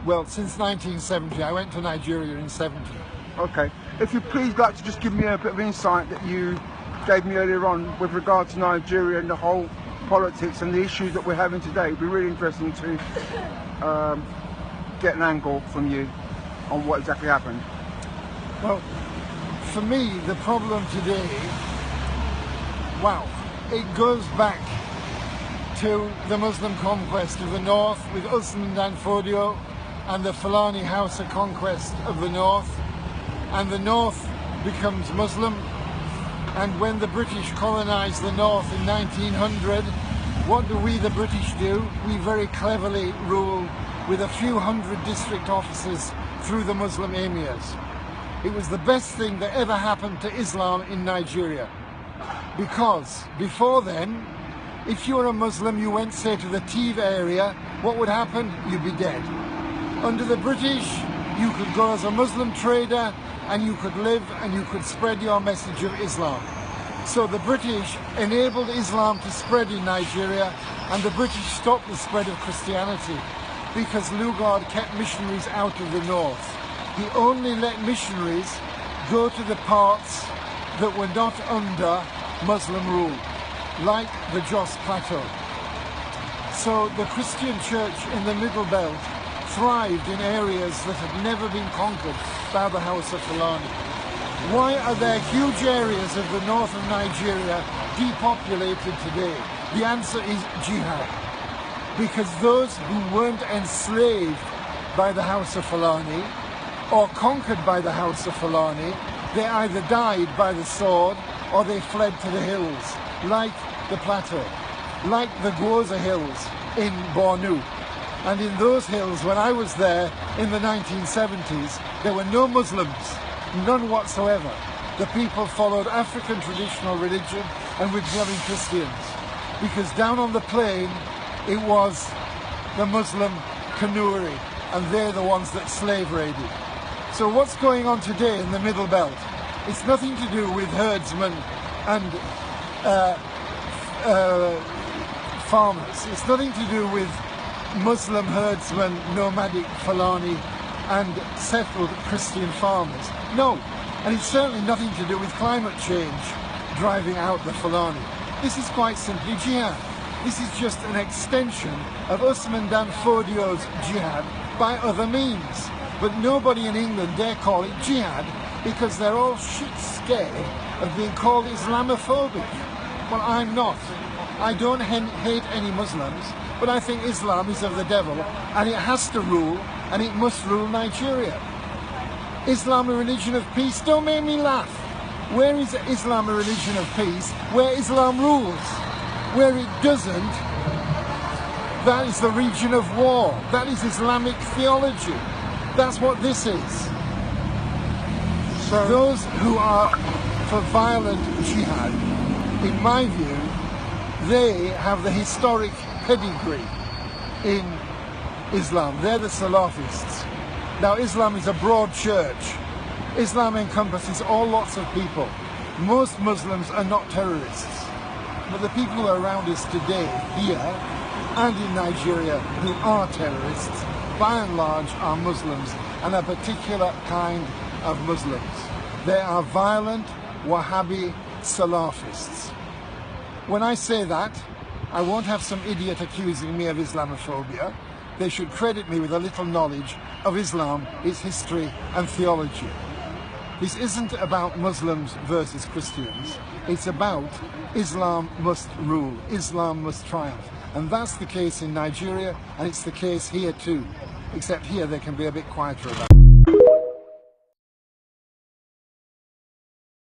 Well, since 1970. I went to Nigeria in 70. Okay. If you please like to just give me a bit of insight that you gave me earlier on with regard to Nigeria and the whole politics and the issues that we're having today. It'd be really interesting to get an angle from you on what exactly happened. Well, for me, the problem today, wow, it goes back to the Muslim conquest of the north with Usman Dan Fodio and the Fulani Hausa conquest of the north, and the north becomes Muslim. And when the British colonized the north in 1900, what do we, the British, do? We very cleverly rule with a few hundred district officers through the Muslim emirs. It was the best thing that ever happened to Islam in Nigeria, because before then, if you were a Muslim, you went, say, to the Tiv area, what would happen? You'd be dead. Under the British, you could go as a Muslim trader and you could live and you could spread your message of Islam. So the British enabled Islam to spread in Nigeria, and the British stopped the spread of Christianity because Lugard kept missionaries out of the north. He only let missionaries go to the parts that were not under Muslim rule, like the Jos Plateau. So the Christian church in the Middle Belt thrived in areas that had never been conquered by the House of Fulani. Why are there huge areas of the north of Nigeria depopulated today? The answer is jihad. Because those who weren't enslaved by the House of Fulani or conquered by the House of Fulani, they either died by the sword or they fled to the hills, like the plateau, like the Gwoza Hills in Bornu. And in those hills, when I was there in the 1970s, there were no Muslims, none whatsoever. The people followed African traditional religion and were becoming Christians, because down on the plain it was the Muslim Kanuri, and they're the ones that slave raided. So what's going on today in the Middle Belt? It's nothing to do with herdsmen and farmers. It's nothing to do with Muslim herdsmen, nomadic Fulani and settled Christian farmers. No, and it's certainly nothing to do with climate change driving out the Fulani. This is quite simply jihad. This is just an extension of Usman Dan Fodio's jihad by other means. But nobody in England dare call it jihad because they're all shit scared of being called Islamophobic. Well, I'm not. I don't hate any Muslims, but I think Islam is of the devil and it has to rule, and it must rule Nigeria. Islam a religion of peace? Don't make me laugh. Where is Islam a religion of peace? Where Islam rules. Where it doesn't, that is the region of war. That is Islamic theology. That's what this is. So those who are for violent jihad, in my view, they have the historic pedigree in Islam. They're the Salafists. Now, Islam is a broad church. Islam encompasses all lots of people. Most Muslims are not terrorists. But the people who are around us today, here and in Nigeria, who are terrorists, by and large are Muslims, and a particular kind of Muslims. They are violent Wahhabi Salafists. When I say that, I won't have some idiot accusing me of Islamophobia. They should credit me with a little knowledge of Islam, its history and theology. This isn't about Muslims versus Christians. It's about Islam must rule, Islam must triumph. And that's the case in Nigeria, and it's the case here too. Except here they can be a bit quieter about it.